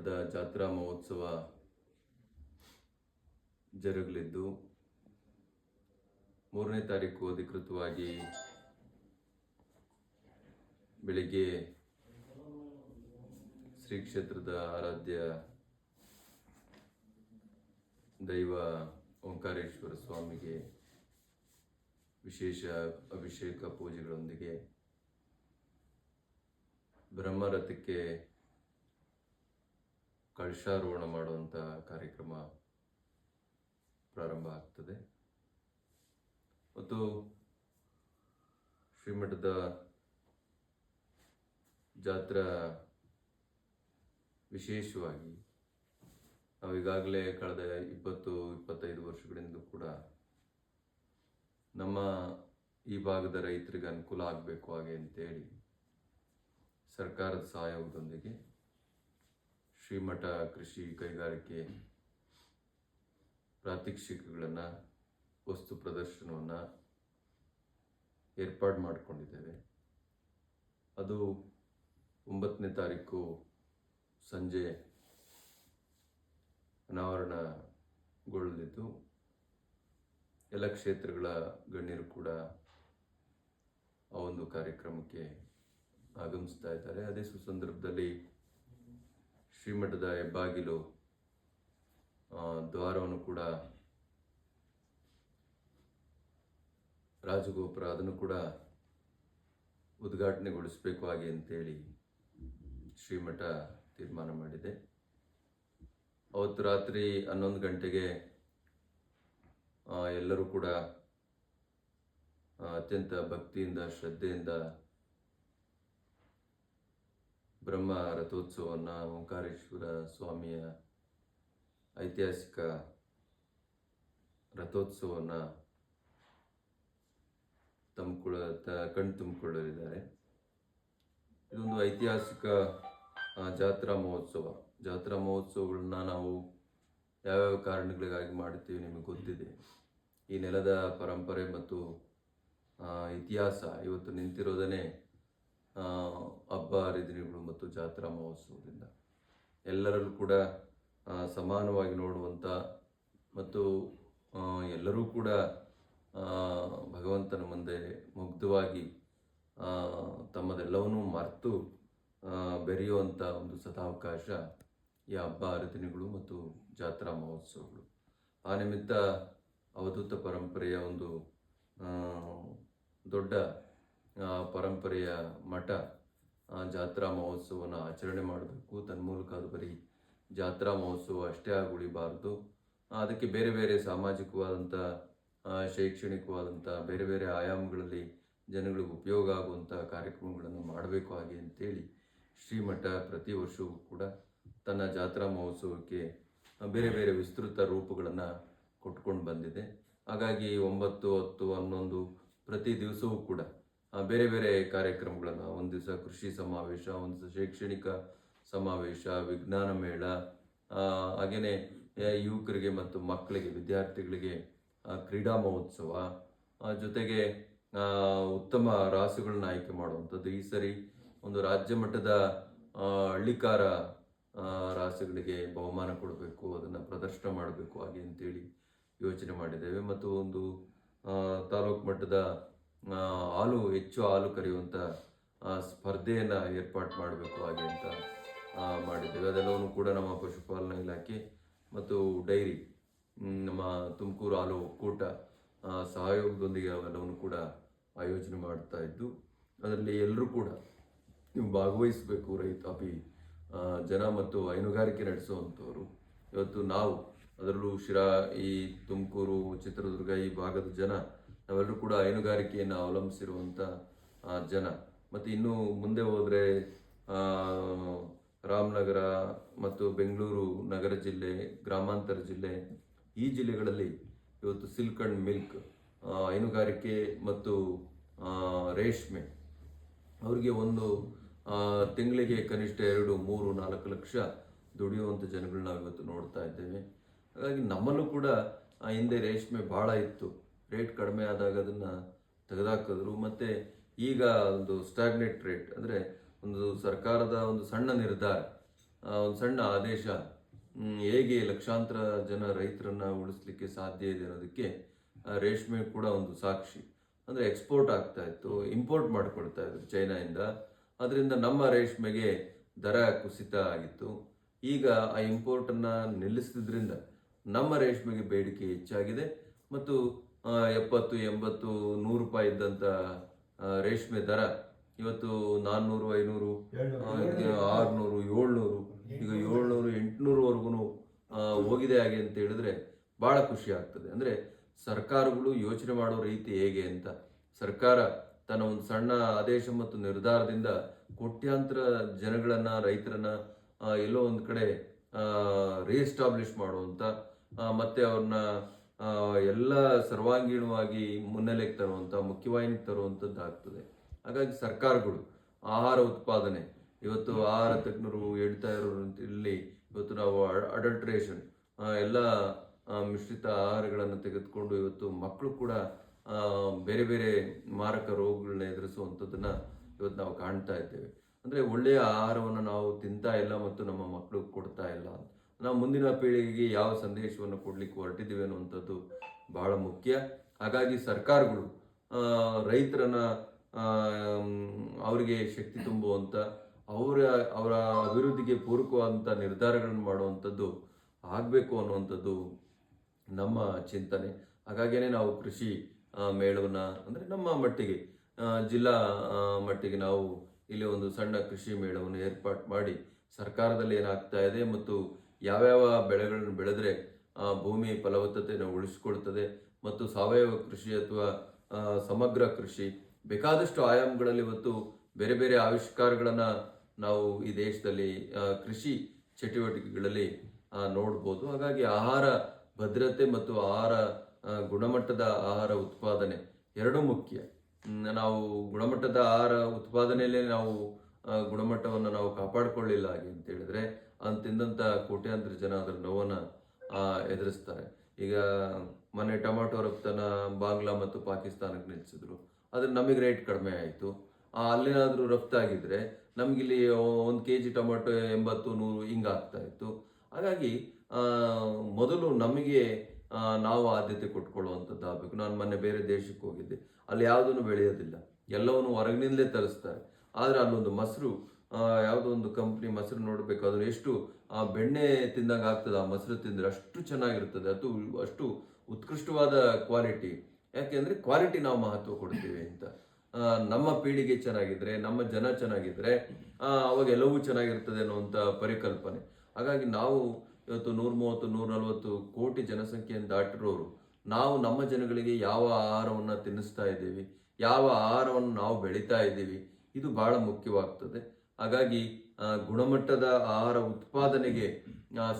ಶ್ರೀಮಠದ ಜಾತ್ರಾ ಮಹೋತ್ಸವ ಜರುಗಲಿದ್ದು 3ನೇ ತಾರೀಕು ಅಧಿಕೃತವಾಗಿ ಬೆಳಿಗ್ಗೆ ಶ್ರೀ ಕ್ಷೇತ್ರದ ಆರಾಧ್ಯ ದೈವ ಓಂಕಾರೇಶ್ವರ ಸ್ವಾಮಿಗೆ ವಿಶೇಷ ಅಭಿಷೇಕ ಪೂಜೆಗಳೊಂದಿಗೆ ಬ್ರಹ್ಮರಥಕ್ಕೆ ಕಳಶಾರೋಹಣ ಮಾಡುವಂಥ ಕಾರ್ಯಕ್ರಮ ಪ್ರಾರಂಭ ಆಗ್ತದೆ. ಮತ್ತು ಶ್ರೀಮಠದ ಜಾತ್ರಾ ವಿಶೇಷವಾಗಿ ನಾವು ಈಗಾಗಲೇ ಕಳೆದ 20-25 ವರ್ಷಗಳಿಂದ ಕೂಡ ನಮ್ಮ ಈ ಭಾಗದ ರೈತರಿಗೆ ಅನುಕೂಲ ಆಗಬೇಕು ಹಾಗೆ ಅಂತೇಳಿ ಸರ್ಕಾರದ ಸಹಯೋಗದೊಂದಿಗೆ ಶ್ರೀಮಠ ಕೃಷಿ ಕೈಗಾರಿಕೆ ಪ್ರಾತ್ಯಕ್ಷಿಕೆಗಳನ್ನು ವಸ್ತು ಪ್ರದರ್ಶನವನ್ನು ಏರ್ಪಾಡು ಮಾಡಿಕೊಂಡಿದ್ದೇವೆ. ಅದು 9ನೇ ತಾರೀಕು ಸಂಜೆ ಅನಾವರಣಗೊಳ್ಳಲಿದ್ದು ಎಲ್ಲ ಕ್ಷೇತ್ರಗಳ ಗಣ್ಯರು ಕೂಡ ಆ ಒಂದು ಕಾರ್ಯಕ್ರಮಕ್ಕೆ ಆಗಮಿಸ್ತಾ ಇದ್ದಾರೆ. ಅದೇ ಸುಸಂದರ್ಭದಲ್ಲಿ ಶ್ರೀಮಠದ ಹೆಬ್ಬಾಗಿಲು ದ್ವಾರವನ್ನು ಕೂಡ ರಾಜಗೋಪುರ ಅದನ್ನು ಕೂಡ ಉದ್ಘಾಟನೆಗೊಳಿಸಬೇಕು ಹಾಗೆ ಅಂತೇಳಿ ಶ್ರೀಮಠ ತೀರ್ಮಾನ ಮಾಡಿದೆ. ಅವತ್ತು ರಾತ್ರಿ 11 ಗಂಟೆಗೆ ಎಲ್ಲರೂ ಕೂಡ ಅತ್ಯಂತ ಭಕ್ತಿಯಿಂದ ಶ್ರದ್ಧೆಯಿಂದ ಬ್ರಹ್ಮ ರಥೋತ್ಸವವನ್ನು ಓಂಕಾರೇಶ್ವರ ಸ್ವಾಮಿಯ ಐತಿಹಾಸಿಕ ರಥೋತ್ಸವವನ್ನು ಕಣ್ಣು ತುಂಬಿಕೊಳ್ಳಲಿದ್ದಾರೆ. ಇದೊಂದು ಐತಿಹಾಸಿಕ ಜಾತ್ರಾ ಮಹೋತ್ಸವಗಳನ್ನ ನಾವು ಯಾವ್ಯಾವ ಕಾರಣಗಳಿಗಾಗಿ ಮಾಡುತ್ತೀವಿ ನಿಮಗೆ ಗೊತ್ತಿದೆ. ಈ ನೆಲದ ಪರಂಪರೆ ಮತ್ತು ಇತಿಹಾಸ ಇವತ್ತು ನಿಂತಿರೋದನ್ನೇ ಹಬ್ಬ ಹರಿದಿನಗಳು ಮತ್ತು ಜಾತ್ರಾ ಮಹೋತ್ಸವದಿಂದ. ಎಲ್ಲರಲ್ಲೂ ಕೂಡ ಸಮಾನವಾಗಿ ನೋಡುವಂಥ ಮತ್ತು ಎಲ್ಲರೂ ಕೂಡ ಭಗವಂತನ ಮುಂದೆ ಮುಗ್ಧವಾಗಿ ತಮ್ಮದೆಲ್ಲವನ್ನೂ ಮರೆತು ಬೆರೆಯುವಂಥ ಒಂದು ಸದಾವಕಾಶ ಈ ಹಬ್ಬ ಹರಿದಿನಗಳು ಮತ್ತು ಜಾತ್ರಾ ಮಹೋತ್ಸವಗಳು. ಆ ನಿಮಿತ್ತ ಅವಧೂತ ಪರಂಪರೆಯ ಒಂದು ದೊಡ್ಡ ಪರಂಪರೆಯ ಮಠ ಜಾತ್ರಾ ಮಹೋತ್ಸವವನ್ನು ಆಚರಣೆ ಮಾಡಬೇಕು. ತನ್ಮೂಲಕ ಅದು ಬರೀ ಜಾತ್ರಾ ಮಹೋತ್ಸವ ಅಷ್ಟೇ ಆಗಿ ಉಳಿಬಾರ್ದು, ಅದಕ್ಕೆ ಬೇರೆ ಬೇರೆ ಸಾಮಾಜಿಕವಾದಂಥ ಶೈಕ್ಷಣಿಕವಾದಂಥ ಬೇರೆ ಬೇರೆ ಆಯಾಮಗಳಲ್ಲಿ ಜನಗಳಿಗೆ ಉಪಯೋಗ ಆಗುವಂಥ ಕಾರ್ಯಕ್ರಮಗಳನ್ನು ಮಾಡಬೇಕು ಹಾಗೆ ಅಂತೇಳಿ ಶ್ರೀಮಠ ಪ್ರತಿ ವರ್ಷವೂ ಕೂಡ ತನ್ನ ಜಾತ್ರಾ ಮಹೋತ್ಸವಕ್ಕೆ ಬೇರೆ ಬೇರೆ ವಿಸ್ತೃತ ರೂಪಗಳನ್ನು ಕೊಟ್ಕೊಂಡು ಬಂದಿದೆ. ಹಾಗಾಗಿ 9, 10, 11 ಪ್ರತಿ ದಿವಸವೂ ಕೂಡ ಬೇರೆ ಬೇರೆ ಕಾರ್ಯಕ್ರಮಗಳನ್ನು, ಒಂದು ದಿವಸ ಕೃಷಿ ಸಮಾವೇಶ, ಒಂದು ದಿವಸ ಶೈಕ್ಷಣಿಕ ಸಮಾವೇಶ, ವಿಜ್ಞಾನ ಮೇಳ, ಹಾಗೆಯೇ ಯುವಕರಿಗೆ ಮತ್ತು ಮಕ್ಕಳಿಗೆ ವಿದ್ಯಾರ್ಥಿಗಳಿಗೆ ಕ್ರೀಡಾ ಮಹೋತ್ಸವ, ಜೊತೆಗೆ ಉತ್ತಮ ರಾಸುಗಳನ್ನ ಆಯ್ಕೆ ಮಾಡುವಂಥದ್ದು. ಈ ಸರಿ ಒಂದು ರಾಜ್ಯ ಮಟ್ಟದ ಹಳ್ಳಿಕಾರ ರಾಸುಗಳಿಗೆ ಬಹುಮಾನ ಕೊಡಬೇಕು, ಅದನ್ನು ಪ್ರದರ್ಶನ ಮಾಡಬೇಕು ಹಾಗೆ ಅಂತೇಳಿ ಯೋಚನೆ ಮಾಡಿದ್ದೇವೆ. ಮತ್ತು ಒಂದು ತಾಲೂಕು ಮಟ್ಟದ ಹೆಚ್ಚು ಹಾಲು ಕರೆಯುವಂಥ ಸ್ಪರ್ಧೆಯನ್ನು ಏರ್ಪಾಡು ಮಾಡಬೇಕು ಹಾಗೆ ಅಂತ ಮಾಡಿದ್ದೇವೆ. ಅದೆಲ್ಲವನ್ನು ಕೂಡ ನಮ್ಮ ಪಶುಪಾಲನಾ ಇಲಾಖೆ ಮತ್ತು ಡೈರಿ, ನಮ್ಮ ತುಮಕೂರು ಹಾಲು ಒಕ್ಕೂಟ ಸಹಯೋಗದೊಂದಿಗೆ ಅವೆಲ್ಲವನ್ನು ಕೂಡ ಆಯೋಜನೆ ಮಾಡ್ತಾ ಇದ್ದು, ಅದರಲ್ಲಿ ಎಲ್ಲರೂ ಕೂಡ ನೀವು ಭಾಗವಹಿಸಬೇಕು. ರೈತಾಪಿ ಜನ ಮತ್ತು ಹೈನುಗಾರಿಕೆ ನಡೆಸುವಂಥವರು ಇವತ್ತು ನಾವು, ಅದರಲ್ಲೂ ಶಿರಾ, ಈ ತುಮಕೂರು, ಚಿತ್ರದುರ್ಗ ಈ ಭಾಗದ ಜನ ನಾವೆಲ್ಲರೂ ಕೂಡ ಹೈನುಗಾರಿಕೆಯನ್ನು ಅವಲಂಬಿಸಿರುವಂಥ ಜನ. ಮತ್ತು ಇನ್ನೂ ಮುಂದೆ ಹೋದರೆ ರಾಮನಗರ ಮತ್ತು ಬೆಂಗಳೂರು ನಗರ ಜಿಲ್ಲೆ, ಗ್ರಾಮಾಂತರ ಜಿಲ್ಲೆ, ಈ ಜಿಲ್ಲೆಗಳಲ್ಲಿ ಇವತ್ತು ಸಿಲ್ಕ್ ಆ್ಯಂಡ್ ಮಿಲ್ಕ್ ಹೈನುಗಾರಿಕೆ ಮತ್ತು ರೇಷ್ಮೆ ಅವರಿಗೆ ಒಂದು ತಿಂಗಳಿಗೆ ಕನಿಷ್ಠ 2, 3, 4 ಲಕ್ಷ ದುಡಿಯುವಂಥ ಜನಗಳು ನಾವು ಇವತ್ತು ನೋಡ್ತಾ ಇದ್ದೇವೆ. ಹಾಗಾಗಿ ನಮ್ಮಲ್ಲೂ ಕೂಡ ಹಿಂದೆ ರೇಷ್ಮೆ ಭಾಳ ಇತ್ತು, ರೇಟ್ ಕಡಿಮೆ ಆದಾಗ ಅದನ್ನು ತೆಗೆದುಹಾಕಿದ್ರು. ಮತ್ತು ಈಗ ಒಂದು ಸ್ಟಾಗ್ನೆಟ್ ರೇಟ್, ಅಂದರೆ ಒಂದು ಸರ್ಕಾರದ ಒಂದು ಸಣ್ಣ ನಿರ್ಧಾರ ಒಂದು ಸಣ್ಣ ಆದೇಶ ಹೇಗೆ ಲಕ್ಷಾಂತರ ಜನ ರೈತರನ್ನ ಉಳಿಸ್ಲಿಕ್ಕೆ ಸಾಧ್ಯ ಇದೆ ಅನ್ನೋದಕ್ಕೆ ರೇಷ್ಮೆ ಕೂಡ ಒಂದು ಸಾಕ್ಷಿ. ಅಂದರೆ ಎಕ್ಸ್ಪೋರ್ಟ್ ಆಗ್ತಾ ಇತ್ತು, ಇಂಪೋರ್ಟ್ ಮಾಡ್ಕೊಳ್ತಾ ಇದ್ರು ಚೈನಾದಿಂದ. ಅದರಿಂದ ನಮ್ಮ ರೇಷ್ಮೆಗೆ ದರ ಕುಸಿತ ಆಗಿತ್ತು. ಈಗ ಆ ಇಂಪೋರ್ಟನ್ನು ನಿಲ್ಲಿಸಿದ್ರಿಂದ ನಮ್ಮ ರೇಷ್ಮೆಗೆ ಬೇಡಿಕೆ ಹೆಚ್ಚಾಗಿದೆ ಮತ್ತು 70, 80, 100 ರೂಪಾಯಿ ಇದ್ದಂಥ ರೇಷ್ಮೆ ದರ ಇವತ್ತು 400, 500, 600, 700, ಈಗ 700, 800ವರೆಗೂ ಹೋಗಿದೆ ಹಾಗೆ ಅಂತ ಹೇಳಿದ್ರೆ ಭಾಳ ಖುಷಿ ಆಗ್ತದೆ. ಅಂದರೆ ಸರ್ಕಾರಗಳು ಯೋಚನೆ ಮಾಡೋ ರೀತಿ ಹೇಗೆ ಅಂತ, ಸರ್ಕಾರ ತನ್ನ ಒಂದು ಸಣ್ಣ ಆದೇಶ ಮತ್ತು ನಿರ್ಧಾರದಿಂದ ಕೋಟ್ಯಾಂತರ ಜನಗಳನ್ನು, ರೈತರನ್ನ ಎಲ್ಲೋ ಒಂದು ಕಡೆ ರೀಎಸ್ಟಾಬ್ಲಿಷ್ ಮಾಡುವಂಥ ಮತ್ತೆ ಅವ್ರನ್ನ ಎಲ್ಲ ಸರ್ವಾಂಗೀಣವಾಗಿ ಮುನ್ನೆಲೆಗೆ ತರುವಂಥ, ಮುಖ್ಯವಾಹಿನಿಗೆ ತರುವಂಥದ್ದು ಆಗ್ತದೆ. ಹಾಗಾಗಿ ಸರ್ಕಾರಗಳು ಆಹಾರ ಉತ್ಪಾದನೆ, ಇವತ್ತು ಆಹಾರ ತಜ್ಞರು ಹೇಳ್ತಾ ಇರೋದ್ರಲ್ಲಿ ಇವತ್ತು ನಾವು ಅಡಲ್ಟ್ರೇಷನ್ ಎಲ್ಲ ಮಿಶ್ರಿತ ಆಹಾರಗಳನ್ನು ತೆಗೆದುಕೊಂಡು ಇವತ್ತು ಮಕ್ಕಳು ಕೂಡ ಬೇರೆ ಬೇರೆ ಮಾರಕ ರೋಗಗಳನ್ನ ಎದುರಿಸುವಂಥದ್ದನ್ನು ಇವತ್ತು ನಾವು ಕಾಣ್ತಾ ಇದ್ದೇವೆ. ಅಂದರೆ ಒಳ್ಳೆಯ ಆಹಾರವನ್ನು ನಾವು ತಿಂತಾ ಇಲ್ಲ ಮತ್ತು ನಮ್ಮ ಮಕ್ಕಳು ಕೊಡ್ತಾ ಇಲ್ಲ. ನಾವು ಮುಂದಿನ ಪೀಳಿಗೆಗೆ ಯಾವ ಸಂದೇಶವನ್ನು ಕೊಡ್ಲಿಕ್ಕೆ ಹೊರಟಿದ್ದೀವಿ ಅನ್ನುವಂಥದ್ದು ಬಹಳ ಮುಖ್ಯ. ಹಾಗಾಗಿ ಸರ್ಕಾರಗಳು ರೈತರನ್ನ ಅವರಿಗೆ ಶಕ್ತಿ ತುಂಬುವಂಥ, ಅವರ ಅಭಿವೃದ್ಧಿಗೆ ಪೂರಕವಾದಂಥ ನಿರ್ಧಾರಗಳನ್ನು ಮಾಡುವಂಥದ್ದು ಆಗಬೇಕು ಅನ್ನುವಂಥದ್ದು ನಮ್ಮ ಚಿಂತನೆ. ಹಾಗಾಗಿಯೇ ನಾವು ಕೃಷಿ ಮೇಳವನ್ನು, ಅಂದರೆ ನಮ್ಮ ಮಟ್ಟಿಗೆ ಜಿಲ್ಲಾ ಮಟ್ಟಿಗೆ ನಾವು ಇಲ್ಲಿ ಒಂದು ಸಣ್ಣ ಕೃಷಿ ಮೇಳವನ್ನು ಏರ್ಪಾಟ್ ಮಾಡಿ ಸರ್ಕಾರದಲ್ಲಿ ಏನಾಗ್ತಾ ಇದೆ ಮತ್ತು ಯಾವ್ಯಾವ ಬೆಳೆಗಳನ್ನು ಬೆಳೆದ್ರೆ ಭೂಮಿ ಫಲವತ್ತತೆಯನ್ನು ಉಳಿಸ್ಕೊಳ್ತದೆ ಮತ್ತು ಸಾವಯವ ಕೃಷಿ ಅಥವಾ ಸಮಗ್ರ ಕೃಷಿ, ಬೇಕಾದಷ್ಟು ಆಯಾಮಗಳಲ್ಲಿ ಇವತ್ತು ಬೇರೆ ಬೇರೆ ಆವಿಷ್ಕಾರಗಳನ್ನು ನಾವು ಈ ದೇಶದಲ್ಲಿ ಕೃಷಿ ಚಟುವಟಿಕೆಗಳಲ್ಲಿ ನೋಡ್ಬೋದು. ಹಾಗಾಗಿ ಆಹಾರ ಭದ್ರತೆ ಮತ್ತು ಆಹಾರ ಗುಣಮಟ್ಟದ ಆಹಾರ ಉತ್ಪಾದನೆ ಎರಡೂ ಮುಖ್ಯ. ನಾವು ಗುಣಮಟ್ಟದ ಆಹಾರ ಉತ್ಪಾದನೆಯಲ್ಲೇ ನಾವು ಗುಣಮಟ್ಟವನ್ನು ನಾವು ಕಾಪಾಡಿಕೊಳ್ಳಿಲ್ಲ ಹಾಗೆ ಅಂತ ಹೇಳಿದ್ರೆ ತಿಂದಂಥ ಕೋಟ್ಯಾಂತರ ಜನ ಅದರ ನೋವನ್ನು ಎದುರಿಸ್ತಾರೆ. ಈಗ ಮೊನ್ನೆ ಟೊಮಾಟೊ ರಫ್ತನ್ನ ಬಾಂಗ್ಲಾ ಮತ್ತು ಪಾಕಿಸ್ತಾನಕ್ಕೆ ನಿಲ್ಲಿಸಿದ್ರು, ಆದರೆ ನಮಗೆ ರೇಟ್ ಕಡಿಮೆ ಆಯಿತು. ಅಲ್ಲೇನಾದರೂ ರಫ್ತಾಗಿದ್ರೆ ನಮಗಿಲ್ಲಿ 1 kg ಟೊಮಾಟೊ 80, 100 ಹಿಂಗಾಗ್ತಾ ಇತ್ತು. ಹಾಗಾಗಿ ಮೊದಲು ನಮಗೆ ನಾವು ಆದ್ಯತೆ ಕೊಟ್ಕೊಳ್ಳುವಂಥದ್ದು ಆಗಬೇಕು. ನಾನು ಮೊನ್ನೆ ಬೇರೆ ದೇಶಕ್ಕೆ ಹೋಗಿದ್ದೆ, ಅಲ್ಲಿ ಯಾವುದನ್ನು ಬೆಳೆಯೋದಿಲ್ಲ, ಎಲ್ಲವನ್ನು ಹೊರಗಿನಿಂದಲೇ ತರಿಸ್ತಾರೆ. ಆದರೆ ಅಲ್ಲೊಂದು ಮೊಸರು, ಯಾವುದೋ ಒಂದು ಕಂಪ್ನಿ ಮೊಸರು ನೋಡಬೇಕು, ಅದನ್ನು ಎಷ್ಟು ಬೆಣ್ಣೆ ತಿಂದಂಗೆ ಆಗ್ತದೆ ಆ ಮೊಸರು ತಿಂದರೆ, ಅಷ್ಟು ಚೆನ್ನಾಗಿರ್ತದೆ, ಅದು ಅಷ್ಟು ಉತ್ಕೃಷ್ಟವಾದ ಕ್ವಾಲಿಟಿ. ಯಾಕೆಂದರೆ ಕ್ವಾಲಿಟಿ ನಾವು ಮಹತ್ವ ಕೊಡ್ತೀವಿ ಅಂತ. ನಮ್ಮ ಪೀಳಿಗೆ ಚೆನ್ನಾಗಿದ್ರೆ, ನಮ್ಮ ಜನ ಚೆನ್ನಾಗಿದ್ರೆ ಅವಾಗ ಎಲ್ಲವೂ ಚೆನ್ನಾಗಿರ್ತದೆ ಅನ್ನುವಂಥ ಪರಿಕಲ್ಪನೆ. ಹಾಗಾಗಿ ನಾವು ಇವತ್ತು 130, 140 ಕೋಟಿ ಜನಸಂಖ್ಯೆಯನ್ನು ದಾಟಿರೋರು ನಾವು ನಮ್ಮ ಜನಗಳಿಗೆ ಯಾವ ಆಹಾರವನ್ನು ತಿನ್ನಿಸ್ತಾ ಇದ್ದೀವಿ, ಯಾವ ಆಹಾರವನ್ನು ನಾವು ಬೆಳೀತಾ ಇದ್ದೀವಿ, ಇದು ಬಹಳ ಮುಖ್ಯವಾಗ್ತದೆ. ಹಾಗಾಗಿ ಗುಣಮಟ್ಟದ ಆಹಾರ ಉತ್ಪಾದನೆಗೆ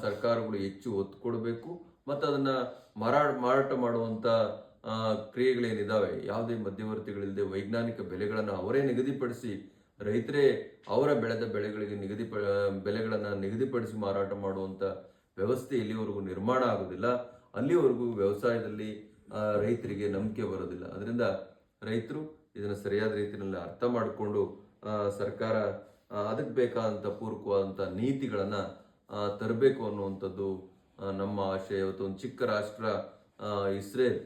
ಸರ್ಕಾರಗಳು ಹೆಚ್ಚು ಒತ್ತು ಕೊಡಬೇಕು ಮತ್ತು ಅದನ್ನು ಮಾರಾಟ ಮಾಡುವಂಥ ಕ್ರಿಯೆಗಳೇನಿದ್ದಾವೆ, ಯಾವುದೇ ಮಧ್ಯವರ್ತಿಗಳಿಲ್ಲದೆ ವೈಜ್ಞಾನಿಕ ಬೆಲೆಗಳನ್ನು ಅವರೇ ನಿಗದಿಪಡಿಸಿ, ರೈತರೇ ಅವರ ಬೆಳೆದ ಬೆಳೆಗಳಿಗೆ ಬೆಲೆಗಳನ್ನು ನಿಗದಿಪಡಿಸಿ ಮಾರಾಟ ಮಾಡುವಂಥ ವ್ಯವಸ್ಥೆ ಎಲ್ಲಿವರೆಗೂ ನಿರ್ಮಾಣ ಆಗೋದಿಲ್ಲ, ಅಲ್ಲಿವರೆಗೂ ವ್ಯವಸಾಯದಲ್ಲಿ ರೈತರಿಗೆ ನಂಬಿಕೆ ಬರೋದಿಲ್ಲ. ಅದರಿಂದ ರೈತರು ಇದನ್ನು ಸರಿಯಾದ ರೀತಿಯಲ್ಲಿ ಅರ್ಥ ಮಾಡಿಕೊಂಡು ಸರ್ಕಾರ ಅದಕ್ಕೆ ಬೇಕಾದಂಥ ಪೂರಕವಾದಂಥ ನೀತಿಗಳನ್ನು ತರಬೇಕು ಅನ್ನುವಂಥದ್ದು ನಮ್ಮ ಆಶಯ. ಇವತ್ತು ಒಂದು ಚಿಕ್ಕ ರಾಷ್ಟ್ರ ಇಸ್ರೇಲ್